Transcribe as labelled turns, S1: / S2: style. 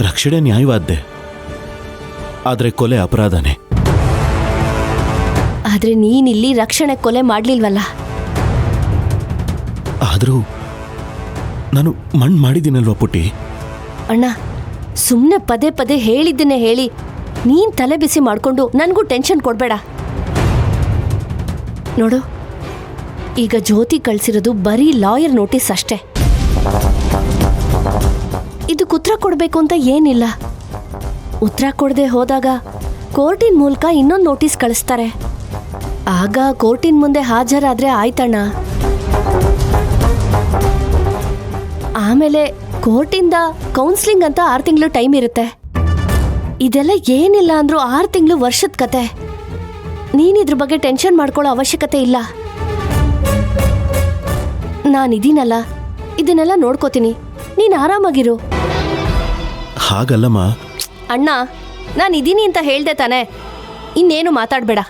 S1: ರಕ್ಷಣೆ ನ್ಯಾಯವಾದ್ದೆ, ಆದ್ರೆ ಕೊಲೆ ಅಪರಾಧನೇ.
S2: ಆದ್ರೆ ನೀನಿಲ್ಲಿ ರಕ್ಷಣೆ ಕೊಲೆ ಮಾಡ್ಲಿಲ್ವಲ್ಲ.
S1: ಆದರೂ ನಾನು ಮಣ್ಣು ಮಾಡಿದ್ದೀನಲ್ವ ಪುಟ್ಟಿ.
S2: ಅಣ್ಣ, ಸುಮ್ಮನೆ ಪದೇ ಪದೇ ಹೇಳಿದ್ದನ್ನೇ ಹೇಳಿ ನೀನ್ ತಲೆ ಬಿಸಿ ಮಾಡ್ಕೊಂಡು ನನಗೂ ಟೆನ್ಷನ್ ಕೊಡ್ಬೇಡ. ನೋಡು, ಈಗ ಜ್ಯೋತಿ ಕಳ್ಸಿರೋದು ಬರೀ ಲಾಯರ್ ನೋಟಿಸ್ ಅಷ್ಟೇ. ಇದಕ್ಕೆ ಉತ್ತರ ಕೊಡಬೇಕು ಅಂತ ಏನಿಲ್ಲ. ಉತ್ತರ ಕೊಡದೆ ಹೋದಾಗ ಕೋರ್ಟಿನ ಮೂಲಕ ಇನ್ನೊಂದು ನೋಟಿಸ್ ಕಳಿಸ್ತಾರೆ. ಆಗ ಕೋರ್ಟಿನ ಮುಂದೆ ಹಾಜರಾದ್ರೆ ಆಯ್ತಣ್ಣ. ಆಮೇಲೆ ಕೋರ್ಟಿಂದ ಕೌನ್ಸಿಲಿಂಗ್ ಅಂತ 6 ತಿಂಗಳು ಟೈಮ್ ಇರುತ್ತೆ. ಇದೆಲ್ಲ ಏನಿಲ್ಲ ಅಂದ್ರೂ 6 ತಿಂಗಳು ವರ್ಷದ ಕತೆ. ನೀನಿದ್ರ ಬಗ್ಗೆ ಟೆನ್ಷನ್ ಮಾಡ್ಕೊಳ್ಳೋ ಅವಶ್ಯಕತೆ ಇಲ್ಲ. ನಾನಿದ್ದೀನಲ್ಲ, ಇದನ್ನೆಲ್ಲ ನೋಡ್ಕೋತೀನಿ. ನೀನು ಆರಾಮಾಗಿರು.
S1: ಹಾಗಲ್ಲಮ್ಮ.
S2: ಅಣ್ಣ, ನಾನಿದ್ದೀನಿ ಅಂತ ಹೇಳ್ದೆ ತಾನೆ, ಇನ್ನೇನು ಮಾತಾಡಬೇಡ.